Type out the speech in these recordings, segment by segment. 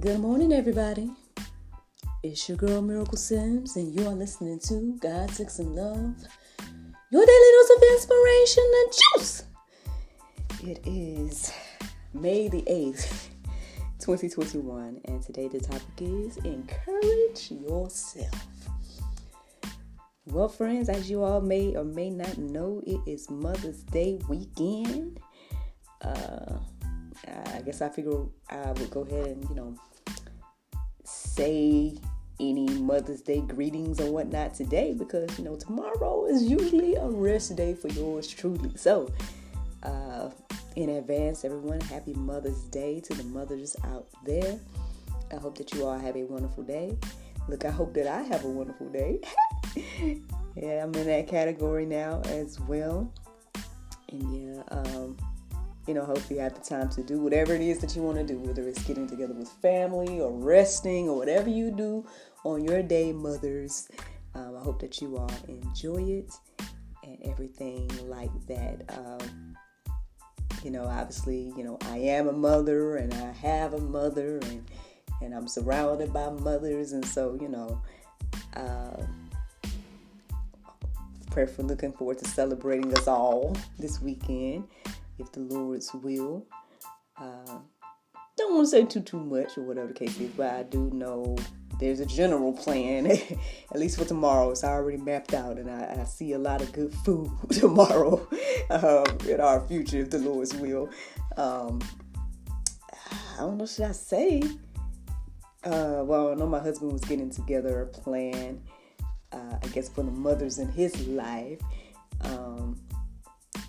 Good morning, everybody. It's your girl, Miracle Sims, and you are listening to God Took Some Love, your daily dose of inspiration and juice. It is May the 8th, 2021, and today the topic is encourage yourself. Well, friends, as you all may or may not know, it is Mother's Day weekend. I guess I figure I would go ahead and, say any Mother's Day greetings or whatnot today because, tomorrow is usually a rest day for yours truly. So, in advance, everyone, happy Mother's Day to the mothers out there. I hope that you all have a wonderful day. Look, I hope that I have a wonderful day. Yeah, I'm in that category now as well. And hopefully you have the time to do whatever it is that you want to do, whether it's getting together with family or resting or whatever you do on your day, mothers. I hope that you all enjoy it and everything like that. Obviously, I am a mother and I have a mother and I'm surrounded by mothers. And so, prayerfully looking forward to celebrating us all this weekend, if the Lord's will. Don't want to say too much or whatever the case is, but I do know there's a general plan, at least for tomorrow. It's already mapped out, and I see a lot of good food tomorrow in our future, if the Lord's will. I don't know, should I say? Well, I know my husband was getting together a plan, I guess, for the mothers in his life.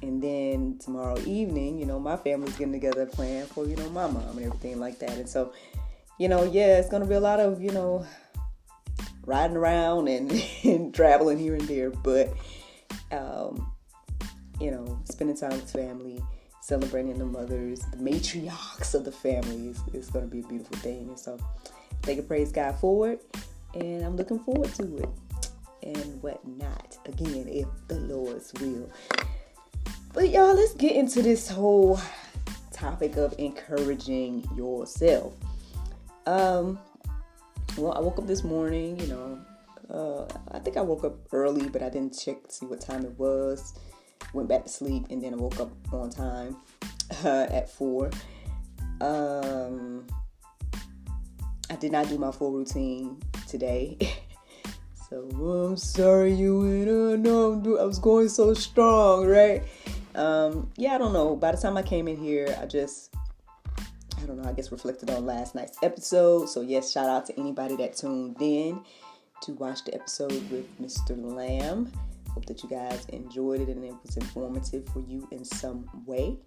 And then tomorrow evening, my family's getting together a plan for, my mom and everything like that. And so, it's going to be a lot of, riding around and traveling here and there. But, spending time with family, celebrating the mothers, the matriarchs of the family is going to be a beautiful thing. And so, thank and praise God for it. And I'm looking forward to it and whatnot. Again, if the Lord's will. But y'all, let's get into this whole topic of encouraging yourself. Well, I woke up this morning, I think I woke up early, but I didn't check to see what time it was. Went back to sleep, and then I woke up on time at 4. I did not do my full routine today. So, I'm sorry you went I was going so strong, right? I don't know. By the time I came in here, I guess reflected on last night's episode. So yes, shout out to anybody that tuned in to watch the episode with Mr. Lamb. Hope that you guys enjoyed it and it was informative for you in some way.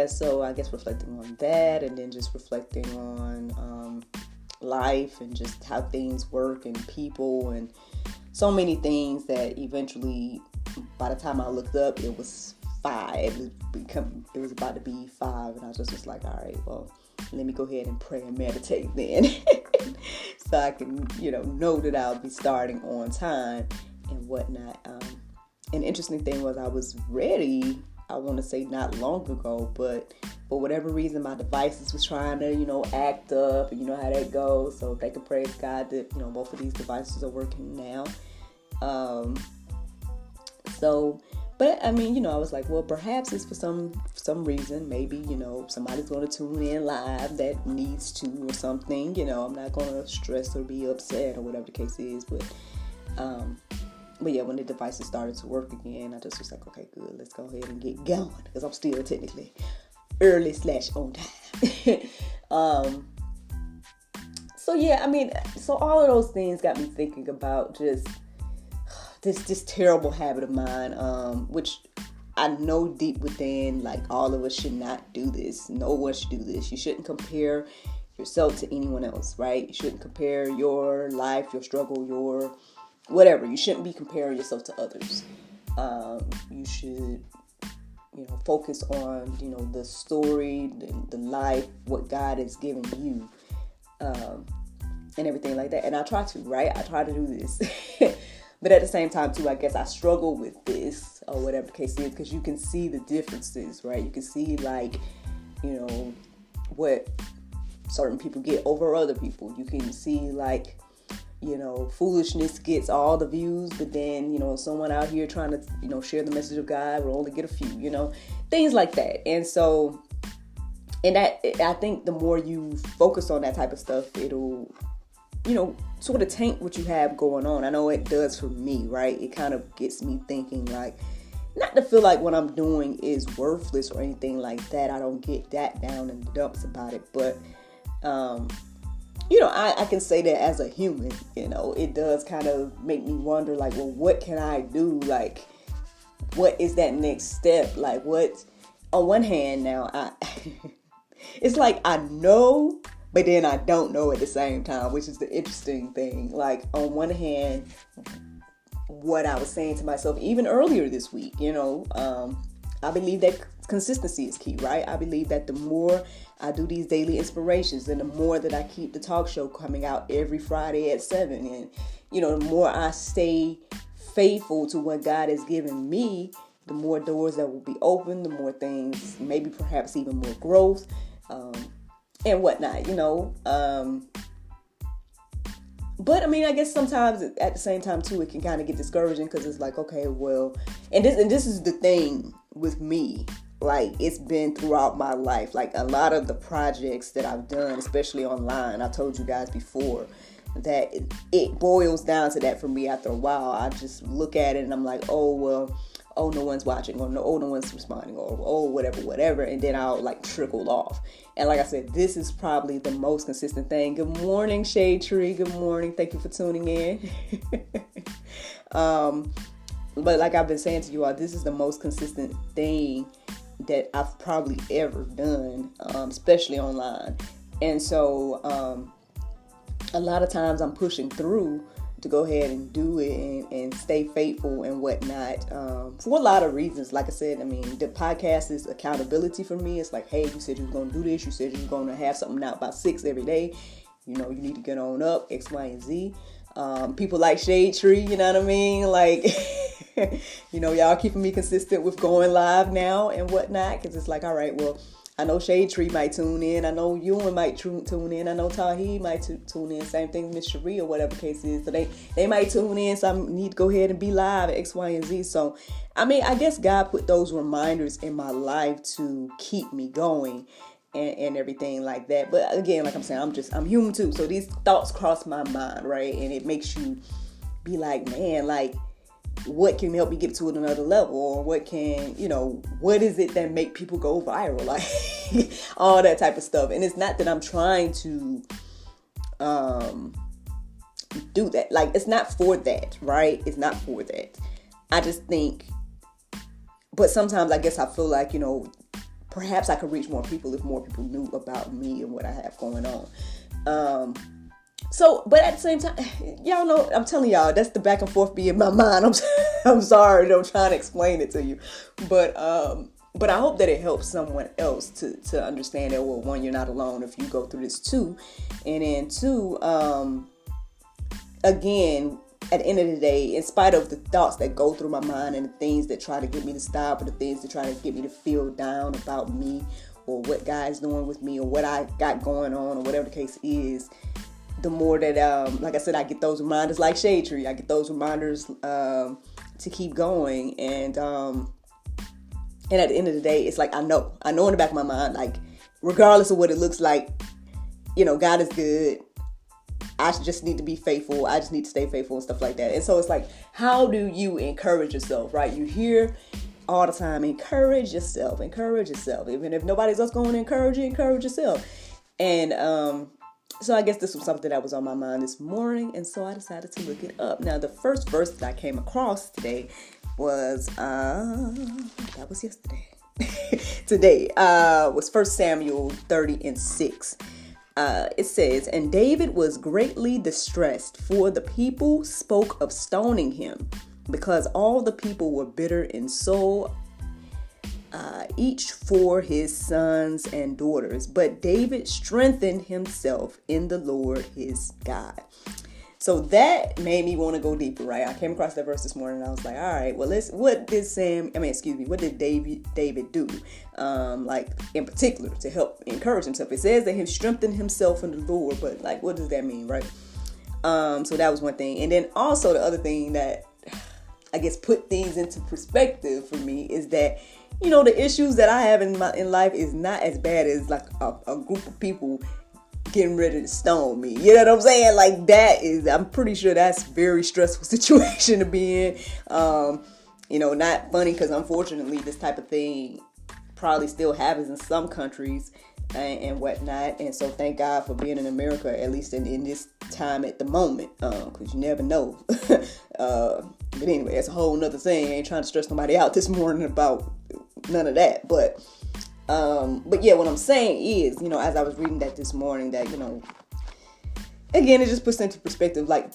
So I guess reflecting on that and then just reflecting on life and just how things work and people and so many things that eventually, by the time I looked up, it was 5. It was about to be 5, and I was just like, all right, well, let me go ahead and pray and meditate then, so I can, know that I'll be starting on time and whatnot. An interesting thing was I was ready. I want to say not long ago, but for whatever reason, my devices was trying to, act up, and you know how that goes. So thank and praise God that, both of these devices are working now. But I was like, well, perhaps it's for some reason. Maybe, somebody's going to tune in live that needs to or something. I'm not going to stress or be upset or whatever the case is. But yeah, when the devices started to work again, I just was like, okay, good. Let's go ahead and get going because I'm still technically early/on time. So all of those things got me thinking about just this terrible habit of mine, which I know deep within, like, all of us should not do this. No one should do this. You shouldn't compare yourself to anyone else, right? You shouldn't compare your life, your struggle, your whatever. You shouldn't be comparing yourself to others. You should, focus on, the story, the life, what God has given you, and everything like that. And I try to, right? I try to do this. But at the same time, too, I guess I struggle with this or whatever the case is because you can see the differences, right? You can see, like, what certain people get over other people. You can see like, foolishness gets all the views, but then, someone out here trying to, share the message of God will only get a few, things like that. And so, I think the more you focus on that type of stuff, it'll, sort of taint what you have going on. I know it does for me, right? It kind of gets me thinking like, not to feel like what I'm doing is worthless or anything like that. I don't get that down in the dumps about it, but, I can say that as a human, it does kind of make me wonder like, well, what can I do? Like, what is that next step? Like on one hand now, it's like I know, but then I don't know at the same time, which is the interesting thing. Like on one hand, what I was saying to myself even earlier this week, I believe that consistency is key, right? I believe that the more I do these daily inspirations and the more that I keep the talk show coming out every Friday at 7, and, the more I stay faithful to what God has given me, the more doors that will be open, the more things, maybe perhaps even more growth, and whatnot, But I mean, I guess sometimes at the same time too, it can kind of get discouraging because it's like, okay, well, and this is the thing with me. Like, it's been throughout my life. Like, a lot of the projects that I've done, especially online, I told you guys before that it boils down to that for me. After a while, I just look at it and I'm like, oh, well, oh, no one's watching, or no one's responding, or oh, whatever. And then I'll like trickle off. And like I said, this is probably the most consistent thing. Good morning, Shade Tree. Good morning. Thank you for tuning in. But like I've been saying to you all, this is the most consistent thing that I've probably ever done, especially online. And so a lot of times I'm pushing through to go ahead and do it and stay faithful and whatnot, for a lot of reasons. Like I said, I mean, the podcast is accountability for me. It's like, hey, you said you was going to do this. You said you were going to have something out by 6 every day. You need to get on up, X, Y, and Z. People like Shade Tree, you know what I mean? Like, y'all keeping me consistent with going live now and whatnot. Because it's like, all right, well, I know Shade Tree might tune in. I know Ewan might tune in. I know Tahi might tune in. Same thing with Miss Cherie or whatever the case is. So they might tune in. So I need to go ahead and be live at X, Y, and Z. So, I mean, I guess God put those reminders in my life to keep me going and everything like that. But again, like I'm saying, I'm human too. So these thoughts cross my mind, right? And it makes you be like, man, like, what can help me get to another level, or what can, what is it that make people go viral, like all that type of stuff. And it's not that I'm trying to do that. Like, it's not for that, right? It's not for that. I just think, but sometimes I guess I feel like, perhaps I could reach more people if more people knew about me and what I have going on. So, but at the same time, y'all know, I'm telling y'all, that's the back and forth be in my mind. I'm sorry, I'm trying to explain it to you, but I hope that it helps someone else to understand that, well, one, you're not alone if you go through this too, and then two, again, at the end of the day, in spite of the thoughts that go through my mind and the things that try to get me to stop, or the things that try to get me to feel down about me, or what God's doing with me, or what I got going on, or whatever the case is, the more that, like I said, I get those reminders like Shade Tree. I get those reminders to keep going. And at the end of the day, it's like, I know in the back of my mind, like, regardless of what it looks like, God is good. I just need to be faithful. I just need to stay faithful and stuff like that. And so it's like, how do you encourage yourself, right? You hear all the time, encourage yourself. Even if nobody's else going to encourage you, encourage yourself. And, so I guess this was something that was on my mind this morning, and so I decided to look it up. Now, the first verse that I came across today was, that was yesterday. Today was 1 Samuel 30:6. It says, "And David was greatly distressed, for the people spoke of stoning him, because all the people were bitter in soul, each for his sons and daughters. But David strengthened himself in the Lord his God." So that made me want to go deeper, right? I came across that verse this morning and I was like, all right, well, what did David do? Like in particular to help encourage himself. It says that he strengthened himself in the Lord, but like, what does that mean, right? So that was one thing. And then also the other thing that I guess put things into perspective for me is that, you know, the issues that I have in life is not as bad as like a group of people getting ready to stone me. You know what I'm saying? Like I'm pretty sure that's a very stressful situation to be in. You know, not funny because unfortunately this type of thing probably still happens in some countries and whatnot. And so thank God for being in America, at least in this time at the moment, because you never know. But anyway, that's a whole nother thing. I ain't trying to stress nobody out this morning about none of that. But yeah, what I'm saying is, you know, as I was reading that this morning, that, you know, again, it just puts into perspective, like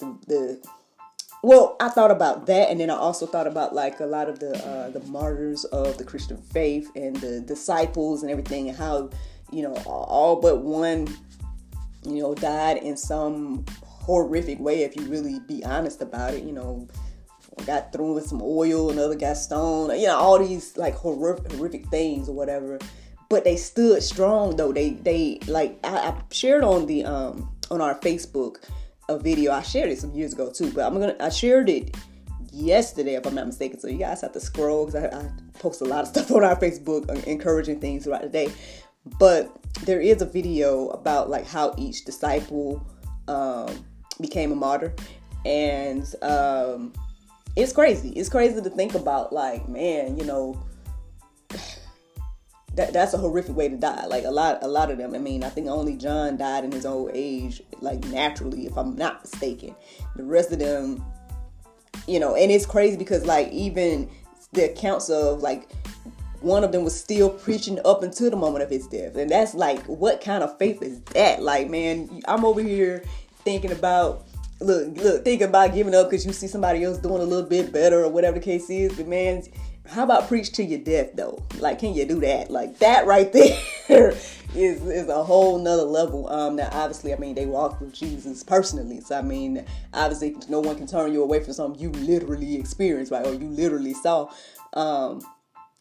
well, I thought about that, and then I also thought about like a lot of the martyrs of the Christian faith and the disciples and everything, and how, you know, all but one, you know, died in some horrific way, if you really be honest about it. You know, got thrown with some oil, another got stoned, you know, all these like horrific things or whatever. But they stood strong though. They like I shared on the on our Facebook a video. I shared it some years ago too, but I shared it yesterday if I'm not mistaken. So you guys have to scroll because I post a lot of stuff on our Facebook, encouraging things throughout the day. But there is a video about like how each disciple became a martyr, and it's crazy. It's crazy to think about. Like, man, you know, that's a horrific way to die. Like a lot of them. I mean, I think only John died in his old age, like naturally, if I'm not mistaken. The rest of them, you know, and it's crazy because like even the accounts of like one of them was still preaching up until the moment of his death. And that's like, what kind of faith is that? Like, man, I'm over here thinking about giving up because you see somebody else doing a little bit better or whatever the case is. But man, how about preach to your death though? Like, can you do that? Like that right there is a whole nother level. Now obviously, I mean, they walked with Jesus personally. So I mean, obviously no one can turn you away from something you literally experienced, right? Or you literally saw.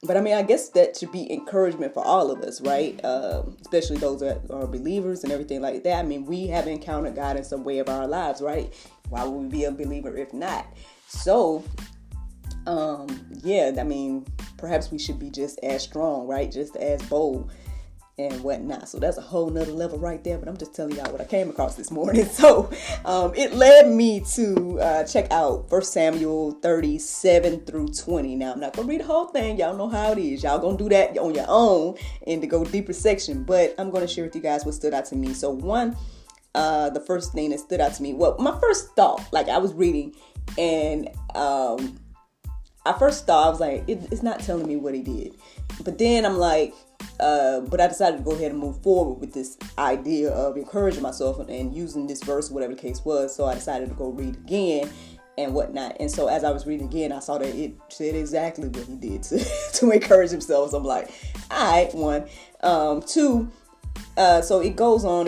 But I mean, I guess that should be encouragement for all of us, right? Especially those that are believers and everything like that. I mean, we have encountered God in some way of our lives, right? Why would we be a believer if not? So, yeah, I mean, perhaps we should be just as strong, right? Just as bold and whatnot. So that's a whole nother level right there. But I'm just telling y'all what I came across this morning. So it led me to check out 1 Samuel 37 through 20. Now, I'm not going to read the whole thing. Y'all know how it is. Y'all going to do that on your own and to go deeper section. But I'm going to share with you guys what stood out to me. So the first thing that stood out to me, well, my first thought, like I was reading and I first thought, I was like, it's not telling me what he did. But then I'm like, but I decided to go ahead and move forward with this idea of encouraging myself and using this verse, whatever the case was. So I decided to go read again and whatnot. And so as I was reading again, I saw that it said exactly what he did to encourage himself. So I'm like, all right, one. Two, so it goes on.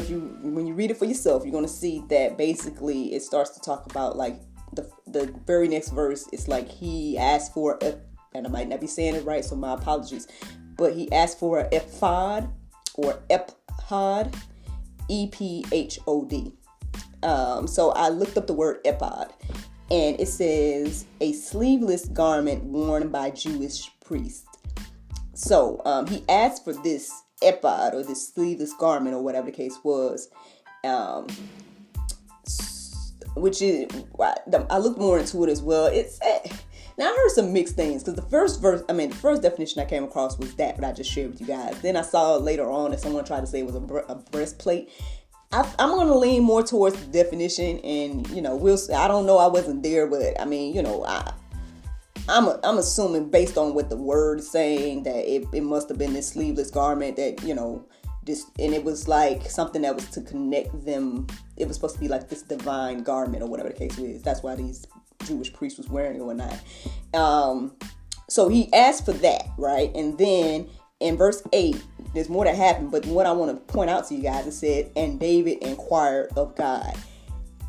When you read it for yourself, you're going to see that basically it starts to talk about like the very next verse. It's like he asked for and I might not be saying it right, so my apologies. But he asked for an ephod or ephod, E-P-H-O-D. So I looked up the word ephod, and it says a sleeveless garment worn by Jewish priests. So he asked for this ephod or this sleeveless garment or whatever the case was, which is, I looked more into it as well. Now I heard some mixed things because the first definition I came across was that what I just shared with you guys. Then I saw later on that someone tried to say it was a breastplate. I'm going to lean more towards the definition, and you know, I don't know, I wasn't there, but I mean, you know, I'm assuming based on what the word is saying that it must have been this sleeveless garment that, you know, and it was like something that was to connect them. It was supposed to be like this divine garment or whatever the case is. That's why these Jewish priest was wearing it or not. So he asked for that, right? And then in verse 8, there's more that happened, but what I want to point out to you guys, it said, and David inquired of God.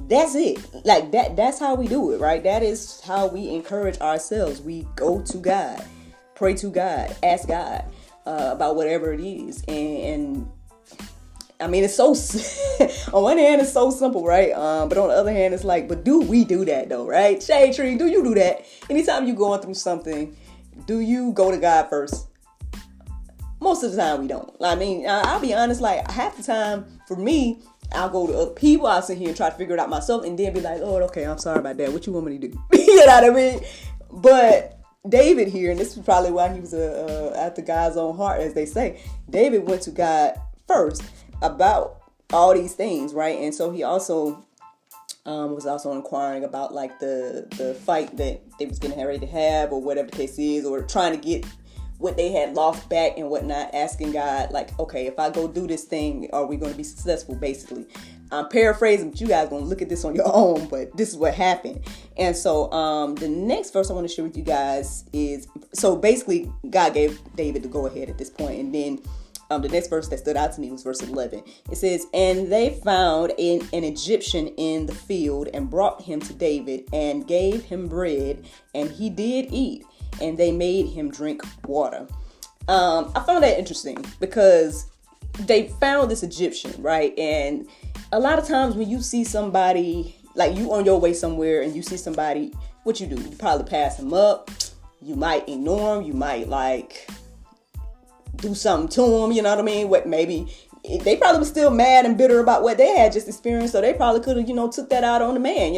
That's it. Like that's how we do it, right? That is how we encourage ourselves. We go to God, pray to God, ask God about whatever it is. And I mean, it's so, on one hand, it's so simple, right? But on the other hand, it's like, but do we do that though, right? Shade Tree, do you do that? Anytime you're going through something, do you go to God first? Most of the time we don't. I mean, I'll be honest, like half the time for me, I'll go to other people, I'll sit here and try to figure it out myself and then be like, Lord, okay, I'm sorry about that. What you want me to do? You know what I mean? But David here, and this is probably why he was after God's own heart, as they say, David went to God first about all these things, right? And so he also was also inquiring about like the fight that they was getting ready to have, or whatever the case is, or trying to get what they had lost back and whatnot, asking God, like, okay, if I go do this thing, are we going to be successful, basically? I'm paraphrasing, but you guys going to look at this on your own, but this is what happened. And so the next verse I want to share with you guys is, so basically God gave David the go ahead at this point, and then the next verse that stood out to me was verse 11. It says, and they found an Egyptian in the field and brought him to David and gave him bread, and he did eat, and they made him drink water. I found that interesting because they found this Egyptian, right? And a lot of times when you see somebody, like you on your way somewhere and you see somebody, what you do? You probably pass them up. You might ignore them. You might like do something to them. You know what I mean? What maybe they probably were still mad and bitter about what they had just experienced. So they probably could have, took that out on the man,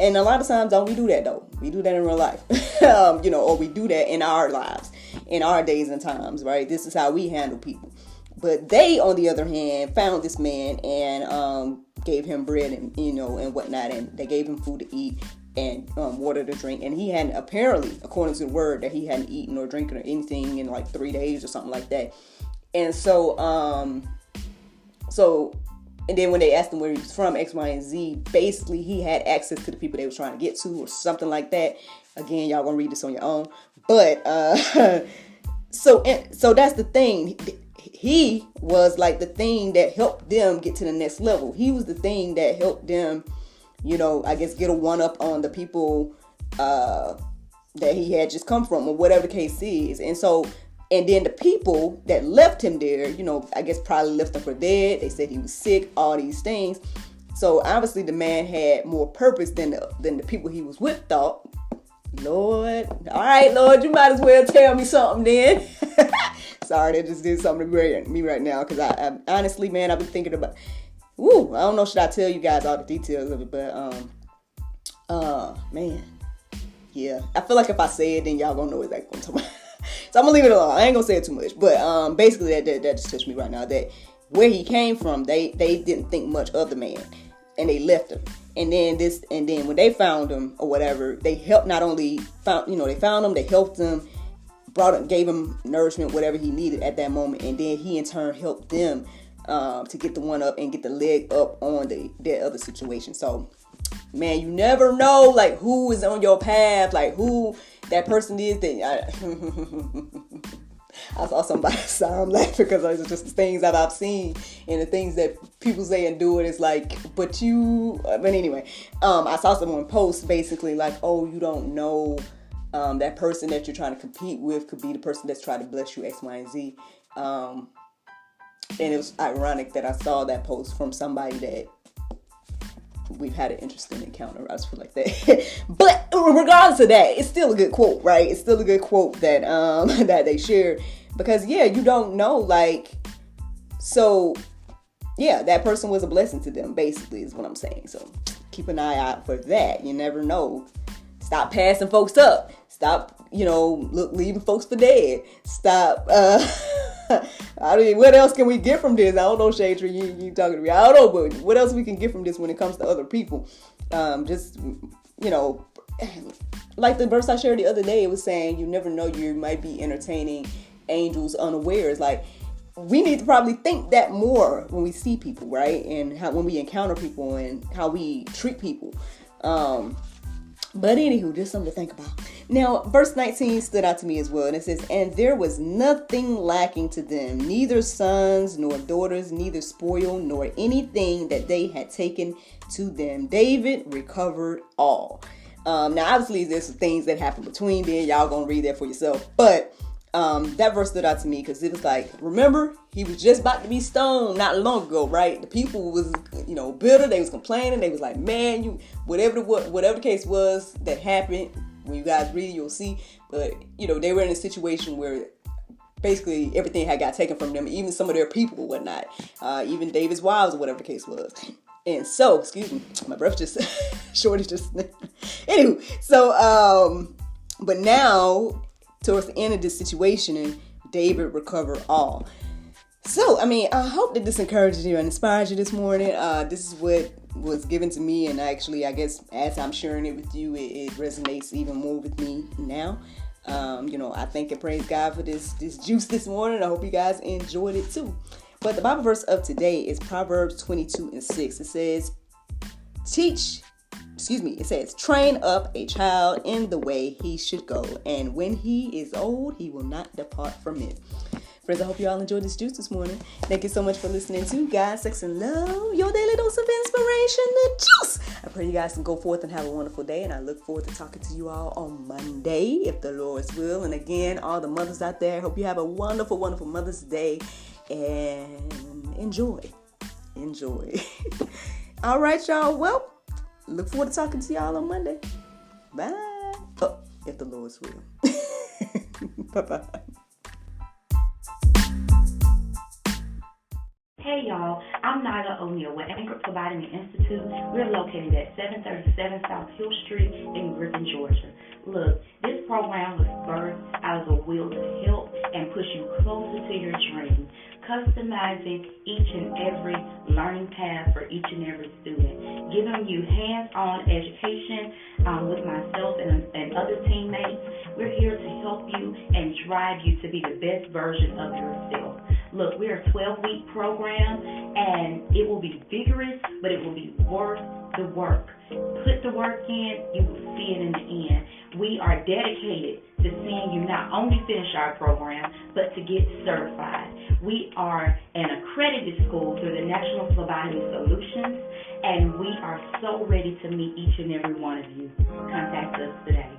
And a lot of times, don't we do that though? We do that in real life, or we do that in our lives, in our days and times, right? This is how we handle people. But they, on the other hand, found this man and gave him bread and and whatnot, and they gave him food to eat and water to drink. And he hadn't, apparently, according to the word, that he hadn't eaten or drinking or anything in like 3 days or something like that. And so, and then when they asked him where he was from, X, Y, and Z, basically he had access to the people they were trying to get to or something like that. Again, y'all gonna read this on your own. But so that's the thing. He was like the thing that helped them get to the next level. He was the thing that helped them, I guess get a one up on the people that he had just come from or whatever the case is. And so, and then the people that left him there, I guess probably left him for dead. They said he was sick, all these things. So obviously the man had more purpose than the people he was with thought. Lord, all right, Lord, you might as well tell me something then. Sorry, that just did something to me right now, because I honestly, man, I've been thinking about. I don't know, should I tell you guys all the details of it, but man, yeah, I feel like if I say it, then y'all gonna know exactly what I'm talking about. So I'm gonna leave it alone. I ain't gonna say it too much, but basically that just touched me right now. That where he came from, they didn't think much of the man, and they left him. And then when they found him or whatever, they helped. Not only they found him, they helped him, gave him nourishment, whatever he needed at that moment, and then he in turn helped them to get the one up and get the leg up on their other situation. So, man, you never know like who is on your path, like who that person is. I saw somebody, so I'm laughing because it's just the things that I've seen and the things that people say and do it. It's like, but anyway, I saw someone post basically like, oh, you don't know. That person that you're trying to compete with could be the person that's trying to bless you, X, Y, and Z. And it was ironic that I saw that post from somebody that we've had an interesting encounter. I just feel like that. But regardless of that, it's still a good quote, right? It's still a good quote that that they shared, because you don't know, like, so that person was a blessing to them, basically, is what I'm saying. So keep an eye out for that. You never know. Stop passing folks up. Stop, leaving folks for dead. Stop. I mean, what else can we get from this? I don't know, Shade Tree, you talking to me. I don't know, but what else we can get from this when it comes to other people? Just, like the verse I shared the other day, it was saying, you never know, you might be entertaining angels unawares. Like, we need to probably think that more when we see people, right? And when we encounter people and how we treat people. But anywho, just something to think about. Now, verse 19 stood out to me as well, and it says, "And there was nothing lacking to them, neither sons nor daughters, neither spoil nor anything that they had taken to them. David recovered all." Now, obviously, there's some things that happened between then. Y'all gonna read that for yourself. But that verse stood out to me because it was like, remember, he was just about to be stoned not long ago, right? The people was, bitter. They was complaining. They was like, man, whatever the case was that happened. When you guys read, you'll see. But they were in a situation where basically everything had got taken from them, even some of their people and whatnot, even David's wives or whatever the case was. And so, excuse me, my breath just shorted just. Anywho, so but now towards the end of this situation, and David recovered all. So, I hope that this encourages you and inspires you this morning. This is what was given to me, and actually, I guess as I'm sharing it with you, it resonates even more with me now. I thank and praise God for this juice this morning. I hope you guys enjoyed it too. But the Bible verse of today is Proverbs 22:6. It says, it says, "Train up a child in the way he should go, and when he is old, he will not depart from it." Friends, I hope you all enjoyed this juice this morning. Thank you so much for listening to God, Sex, and Love, your daily dose of inspiration, the juice. I pray you guys can go forth and have a wonderful day, and I look forward to talking to you all on Monday, if the Lord's will. And again, all the mothers out there, I hope you have a wonderful, wonderful Mother's Day, and enjoy. All right, y'all. Well, look forward to talking to y'all on Monday. Bye. Oh, if the Lord's will. Bye-bye. Hey y'all, I'm Nyla O'Neill with Anchor Phlebotomy Institute. We're located at 737 South Hill Street in Griffin, Georgia. Look, this program was birthed out of a will to help and push you closer to your dream, customizing each and every learning path for each and every student, giving you hands-on education with myself and other teammates. We're here to help you and drive you to be the best version of yourself. Look, we're a 12-week program, and it will be vigorous, but it will be worth the work. Put the work in, you will see it in the end. We are dedicated to seeing you not only finish our program, but to get certified. We are an accredited school through the National Phlebotomy Solutions, and we are so ready to meet each and every one of you. Contact us today.